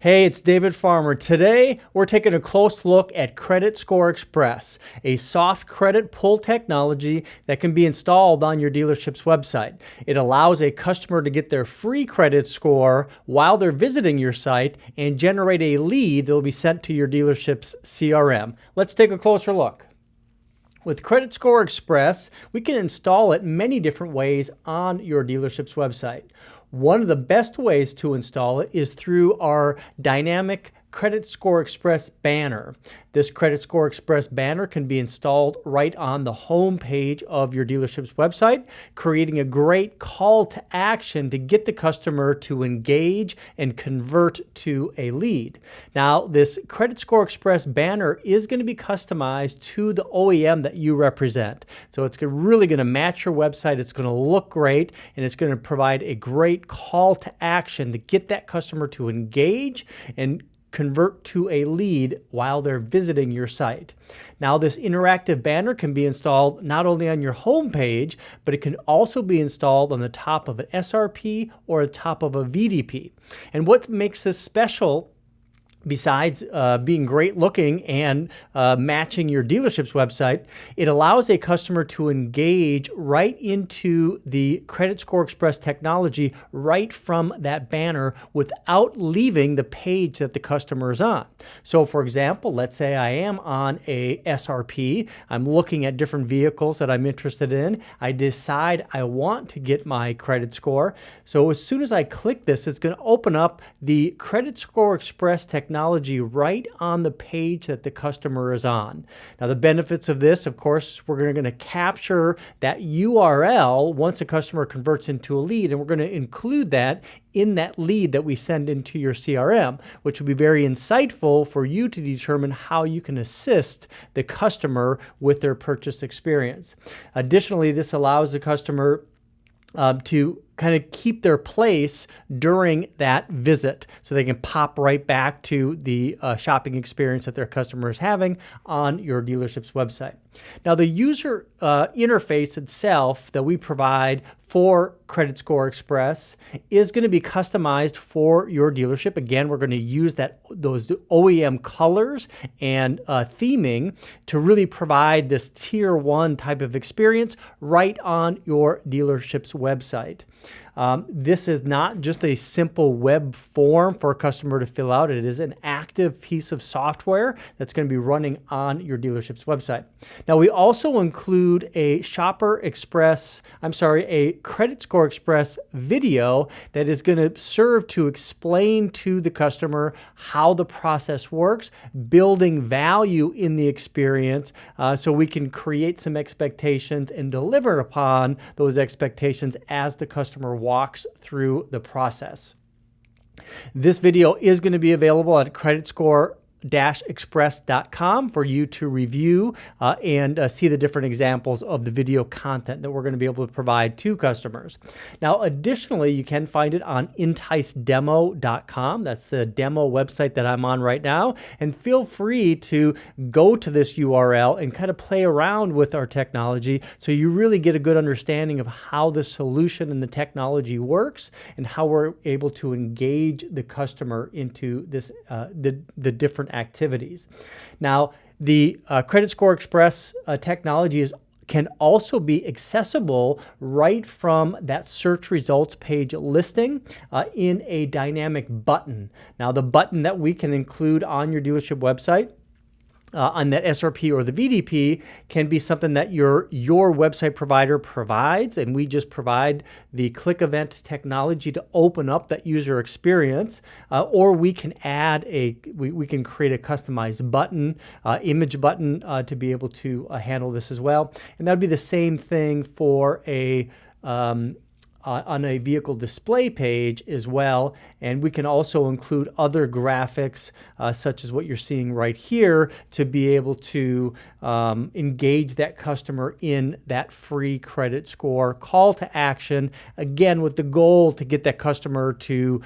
Hey, it's David Farmer. Today, we're taking a close look at CreditScore-Express, a soft credit pull technology that can be installed on your dealership's website. It allows a customer to get their free credit score while they're visiting your site and generate a lead that will be sent to your dealership's CRM. Let's take a closer look. With CreditScore-Express, we can install it many different ways on your dealership's website. One of the best ways to install it is through our dynamic CreditScore-Express banner. This CreditScore-Express banner can be installed right on the home page of your dealership's website, creating a great call to action to get the customer to engage and convert to a lead. Now, this CreditScore-Express banner is going to be customized to the OEM that you represent. So it's really going to match your website, it's going to look great, and it's going to provide a great call to action to get that customer to engage and convert to a lead while they're visiting your site. Now, this interactive banner can be installed not only on your home page, but it can also be installed on the top of an SRP or the top of a VDP. And what makes this special, besides being great looking and matching your dealership's website, it allows a customer to engage right into the CreditScore-Express technology right from that banner without leaving the page that the customer is on. So for example, let's say I am on a SRP. I'm looking at different vehicles that I'm interested in. I decide I want to get my credit score. So as soon as I click this, it's going to open up the CreditScore-Express technology right on the page that the customer is on. Now, the benefits of this, of course, we're going to capture that URL once a customer converts into a lead, and we're going to include that in that lead that we send into your CRM, which will be very insightful for you to determine how you can assist the customer with their purchase experience. Additionally, this allows the customer to kind of keep their place during that visit, so they can pop right back to the shopping experience that their customer is having on your dealership's website. Now, the user interface itself that we provide for CreditScore-Express is going to be customized for your dealership. Again, we're going to use those OEM colors and theming to really provide this tier 1 type of experience right on your dealership's website. This is not just a simple web form for a customer to fill out. It is an active piece of software that's going to be running on your dealership's website. Now, we also include a CreditScore-Express video that is going to serve to explain to the customer how the process works, building value in the experience, so we can create some expectations and deliver upon those expectations as the customer walks through the process. This video is going to be available at CreditScore-Express.com for you to review and see the different examples of the video content that we're going to be able to provide to customers. Now, additionally, you can find it on enticedemo.com. That's the demo website that I'm on right now. And feel free to go to this URL and kind of play around with our technology so you really get a good understanding of how the solution and the technology works and how we're able to engage the customer into this the different activities. Now, the CreditScore-Express technology can also be accessible right from that search results page listing in a dynamic button. Now, the button that we can include on your dealership website on that SRP or the VDP can be something that your website provider provides, and we just provide the click event technology to open up that user experience, or we can add we can create a customized button, image button to be able to handle this as well. And that would be the same thing for on a vehicle display page as well. And we can also include other graphics such as what you're seeing right here to be able to engage that customer in that free credit score call to action, again with the goal to get that customer to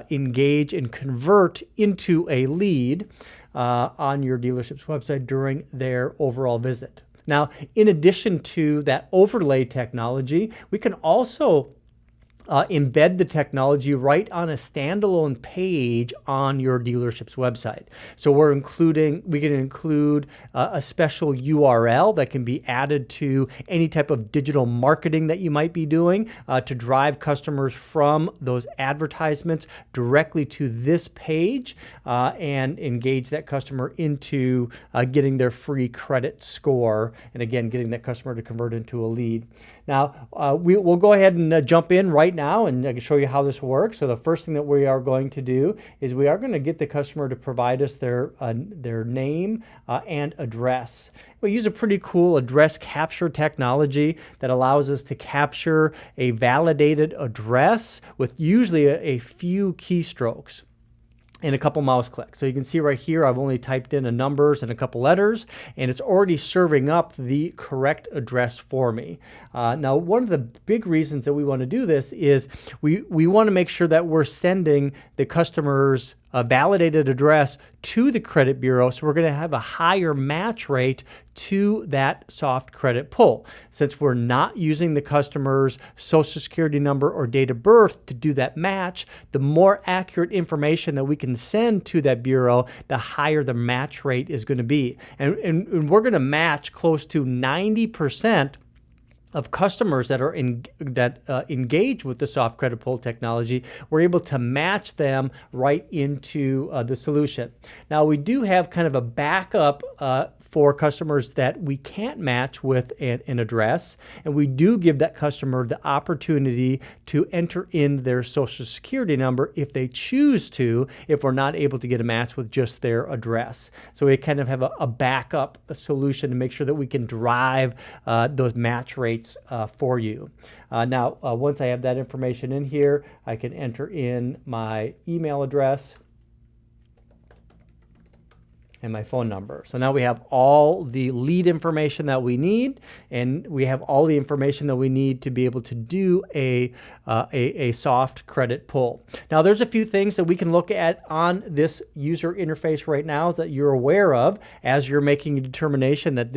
engage and convert into a lead on your dealership's website during their overall visit. Now, in addition to that overlay technology, we can also embed the technology right on a standalone page on your dealership's website. So we can include a special URL that can be added to any type of digital marketing that you might be doing to drive customers from those advertisements directly to this page and engage that customer into getting their free credit score, and again, getting that customer to convert into a lead. Now, we'll go ahead and jump in right now, and I can show you how this works. So the first thing that we are going to do is we are going to get the customer to provide us their name and address. We use a pretty cool address capture technology that allows us to capture a validated address with usually a few keystrokes and a couple mouse clicks. So you can see right here, I've only typed in a numbers and a couple letters, and it's already serving up the correct address for me. Now, one of the big reasons that we want to do this is we want to make sure that we're sending the customer's validated address to the credit bureau, so we're going to have a higher match rate to that soft credit pull. Since we're not using the customer's social security number or date of birth to do that match, the more accurate information that we can send to that bureau, the higher the match rate is going to be. And we're going to match close to 90% of customers that are engage with the soft credit pull technology. We're able to match them right into the solution. Now, we do have kind of a backup for customers that we can't match with an address, and we do give that customer the opportunity to enter in their social security number if they choose to, if we're not able to get a match with just their address. So we kind of have a backup solution to make sure that we can drive those match rates for you. Now, once I have that information in here, I can enter in my email address and my phone number. So now we have all the lead information that we need, and we have all the information that we need to be able to do a soft credit pull. Now, there's a few things that we can look at on this user interface right now that you're aware of as you're making a determination that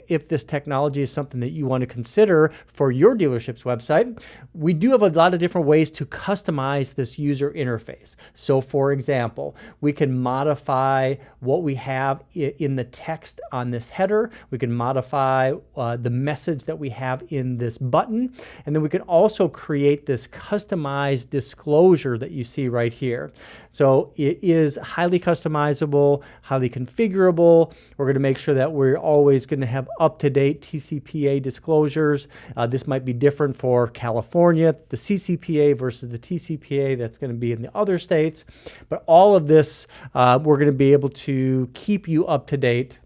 if this technology is something that you want to consider for your dealership's website. We do have a lot of different ways to customize this user interface. So, for example, we can modify what we have in the text on this header. We can modify the message that we have in this button, and then we can also create this customized disclosure that you see right here. So it is highly customizable, highly configurable. We're going to make sure that we're always going to have up-to-date TCPA disclosures. This might be different for California, the CCPA versus the TCPA that's going to be in the other states. But all of this, we're going to be able to keep you up to date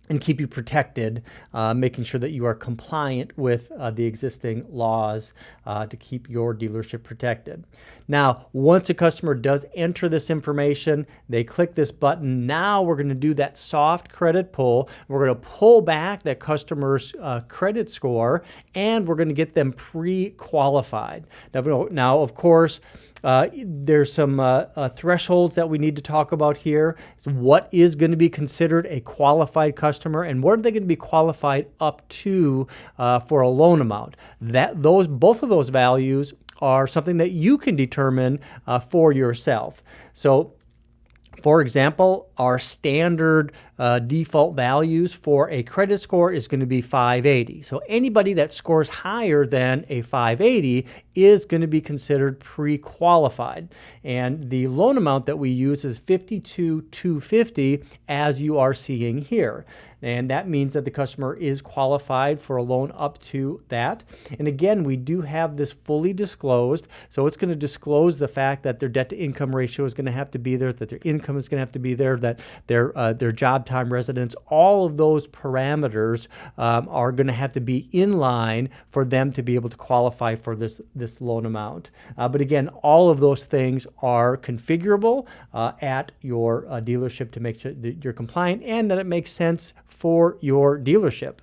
and keep you protected, making sure that you are compliant with the existing laws to keep your dealership protected. Now, once a customer does enter this information, they click this button. Now we're going to do that soft credit pull. We're going to pull back that customer's credit score, and we're going to get them pre-qualified. Now, of course, there's some thresholds that we need to talk about here. So what is going to be considered a qualified customer, and what are they going to be qualified up to for a loan amount? Both of those values are something that you can determine for yourself. So, for example, our standard default values for a credit score is going to be 580. So anybody that scores higher than a 580 is going to be considered pre-qualified. And the loan amount that we use is $52,250, as you are seeing here. And that means that the customer is qualified for a loan up to that. And again, we do have this fully disclosed. So it's going to disclose the fact that their debt-to-income ratio is going to have to be there, that their income is going to have to be there, that their job time residence, all of those parameters are going to have to be in line for them to be able to qualify for this loan amount. But again, all of those things are configurable at your dealership to make sure that you're compliant and that it makes sense for your dealership.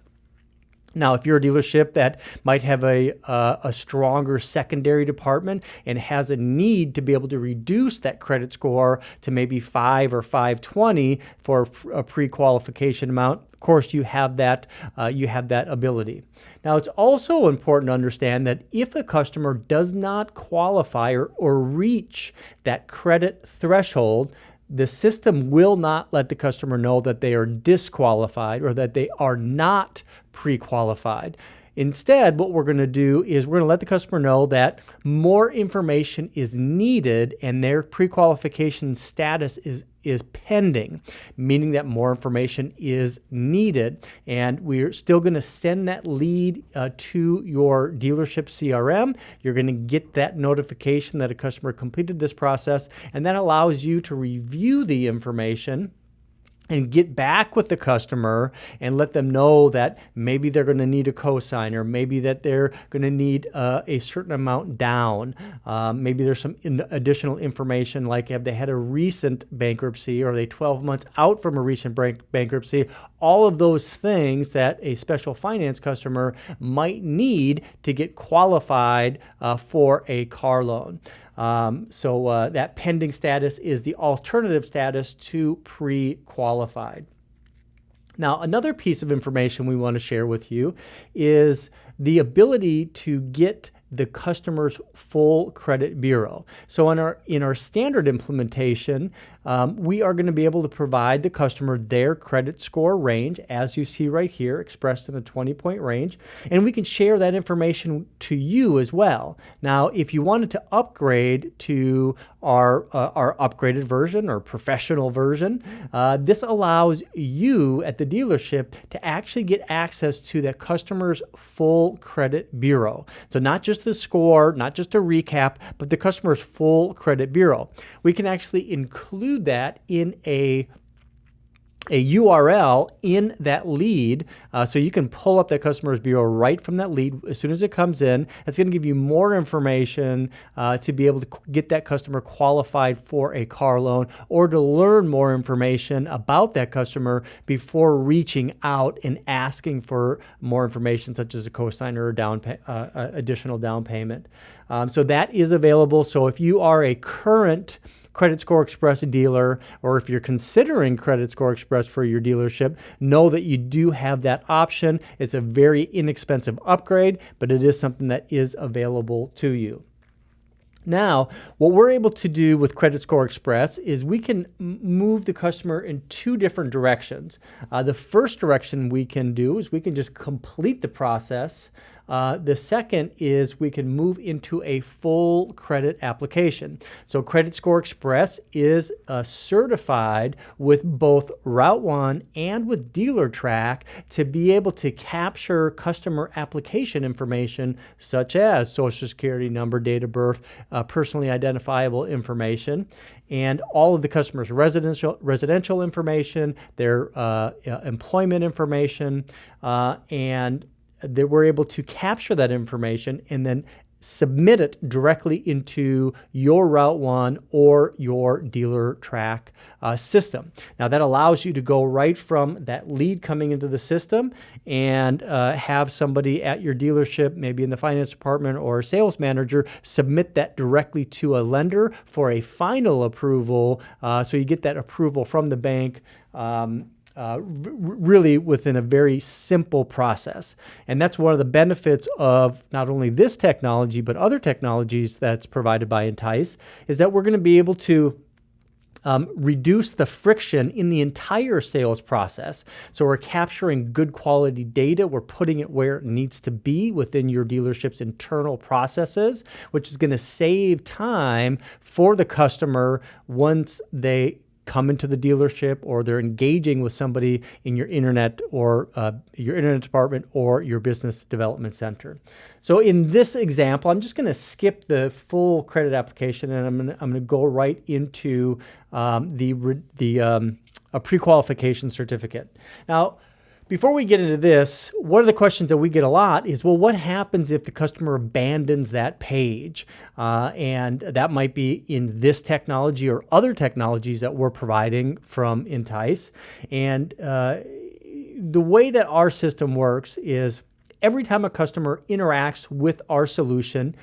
Now, if you're a dealership that might have a stronger secondary department and has a need to be able to reduce that credit score to maybe 5 or 520 for a pre-qualification amount, of course, you have that ability. Now, it's also important to understand that if a customer does not qualify or reach that credit threshold, the system will not let the customer know that they are disqualified or that they are not pre-qualified. Instead, what we're going to do is we're going to let the customer know that more information is needed and their pre-qualification status is pending, meaning that more information is needed. And we're still going to send that lead to your dealership CRM. You're going to get that notification that a customer completed this process, and that allows you to review the information and get back with the customer and let them know that maybe they're going to need a cosigner, maybe that they're going to need a certain amount down. Maybe there's some additional information like have they had a recent bankruptcy or are they 12 months out from a recent bankruptcy. All of those things that a special finance customer might need to get qualified for a car loan. So that pending status is the alternative status to pre-qualified. Now, another piece of information we want to share with you is the ability to get the customer's full credit bureau. So in our standard implementation, we are going to be able to provide the customer their credit score range, as you see right here, expressed in a 20-point range, and we can share that information to you as well. Now, if you wanted to upgrade to our upgraded version or professional version, this allows you at the dealership to actually get access to that customer's full credit bureau. So not just the score, not just a recap, but the customer's full credit bureau. We can actually include that in a URL in that lead, so you can pull up that customer's bureau right from that lead as soon as it comes in. That's going to give you more information to be able to get that customer qualified for a car loan or to learn more information about that customer before reaching out and asking for more information such as a cosigner or additional down payment. So that is available. So if you are a current CreditScore-Express dealer, or if you're considering CreditScore-Express for your dealership, know that you do have that option. It's a very inexpensive upgrade, but it is something that is available to you. Now, what we're able to do with CreditScore-Express is we can move the customer in two different directions. The first direction we can do is we can just complete the process. The second is we can move into a full credit application. So CreditScore-Express is certified with both RouteOne and with DealerTrack to be able to capture customer application information such as Social Security number, date of birth, personally identifiable information, and all of the customer's residential information, their employment information, and that we're able to capture that information and then submit it directly into your RouteOne or your DealerTrack system. Now that allows you to go right from that lead coming into the system and have somebody at your dealership, maybe in the finance department or a sales manager, submit that directly to a lender for a final approval. So you get that approval from the bank really within a very simple process. And that's one of the benefits of not only this technology, but other technologies that's provided by Entice, is that we're going to be able to reduce the friction in the entire sales process. So we're capturing good quality data. We're putting it where it needs to be within your dealership's internal processes, which is going to save time for the customer once they come into the dealership or they're engaging with somebody in your internet or your internet department or your business development center. So in this example, I'm just going to skip the full credit application and I'm going to go right into a pre-qualification certificate. Now, before we get into this, one of the questions that we get a lot is, well, what happens if the customer abandons that page? And that might be in this technology or other technologies that we're providing from Entice. And the way that our system works is every time a customer interacts with our solution,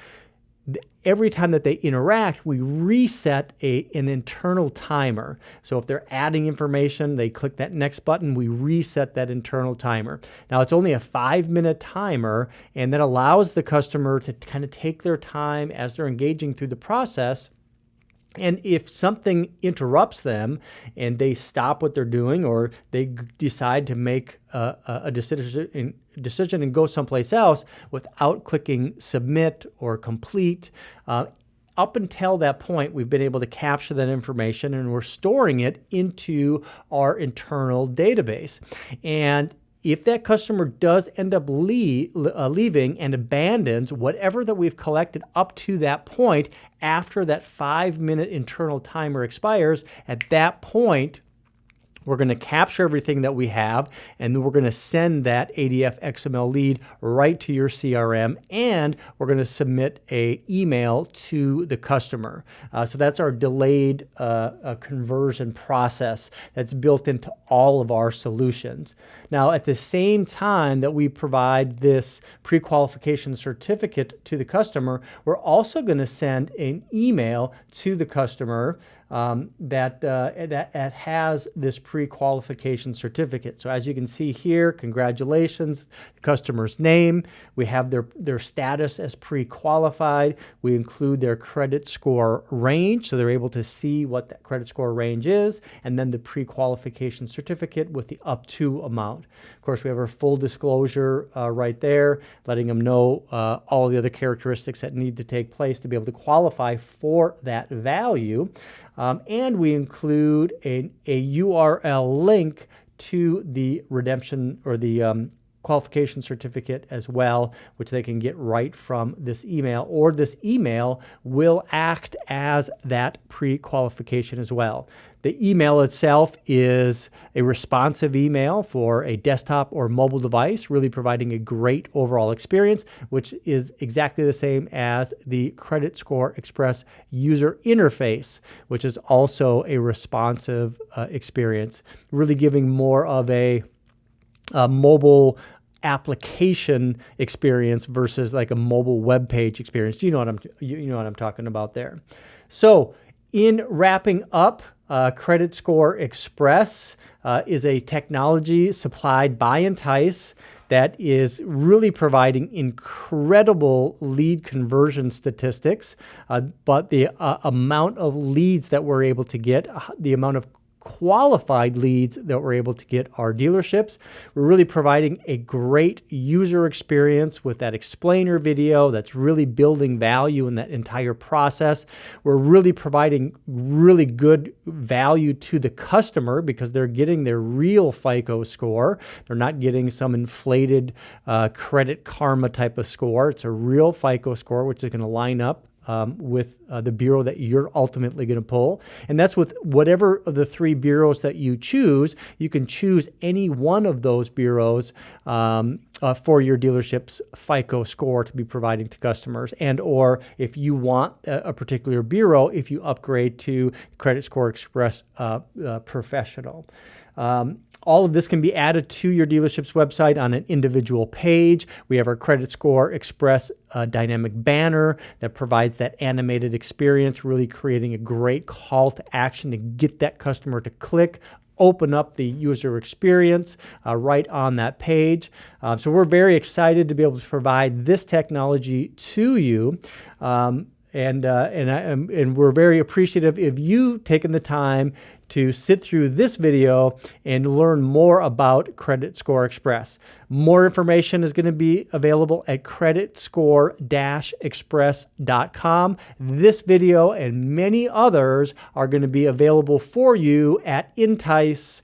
every time that they interact, we reset an internal timer. So if they're adding information, they click that next button, we reset that internal timer. Now it's only a 5-minute timer, and that allows the customer to kind of take their time as they're engaging through the process. And if something interrupts them and they stop what they're doing, or they decide to make a decision and go someplace else without clicking submit or complete, up until that point, we've been able to capture that information and we're storing it into our internal database. And if that customer does end up leaving and abandons whatever that we've collected up to that point, after that 5-minute internal timer expires, at that point, we're going to capture everything that we have, and then we're going to send that ADF-XML lead right to your CRM, and we're going to submit an email to the customer. So that's our delayed conversion process that's built into all of our solutions. Now, at the same time that we provide this pre-qualification certificate to the customer, we're also going to send an email to the customer that has this pre-qualification certificate. So as you can see here, congratulations, the customer's name, we have their status as pre-qualified, we include their credit score range, so they're able to see what that credit score range is, and then the pre-qualification certificate with the up to amount. Of course, we have our full disclosure right there, letting them know all the other characteristics that need to take place to be able to qualify for that value. And we include a URL link to the redemption or the qualification certificate as well, which they can get right from this email, or this email will act as that pre-qualification as well. The email itself is a responsive email for a desktop or mobile device, really providing a great overall experience, which is exactly the same as the CreditScore-Express user interface, which is also a responsive experience, really giving more of a mobile application experience versus like a mobile web page experience. You know what I'm talking about there. So in wrapping up, CreditScore-Express is a technology supplied by Entice that is really providing incredible lead conversion statistics, but the amount of leads that we're able to get, the amount of qualified leads that we're able to get our dealerships. We're really providing a great user experience with that explainer video that's really building value in that entire process. We're really providing really good value to the customer because they're getting their real FICO score. They're not getting some inflated Credit Karma type of score. It's a real FICO score, which is going to line up with the bureau that you're ultimately going to pull. And that's with whatever of the 3 bureaus that you choose. You can choose any one of those bureaus for your dealership's FICO score to be providing to customers. And or if you want a particular bureau, if you upgrade to CreditScore-Express Professional. All of this can be added to your dealership's website on an individual page. We have our CreditScore-Express dynamic banner that provides that animated experience, really creating a great call to action to get that customer to click, open up the user experience right on that page. So we're very excited to be able to provide this technology to you. And we're very appreciative of you taking the time to sit through this video and learn more about CreditScore-Express. More information is going to be available at CreditScore-Express.com. This video and many others are going to be available for you at Entice.com.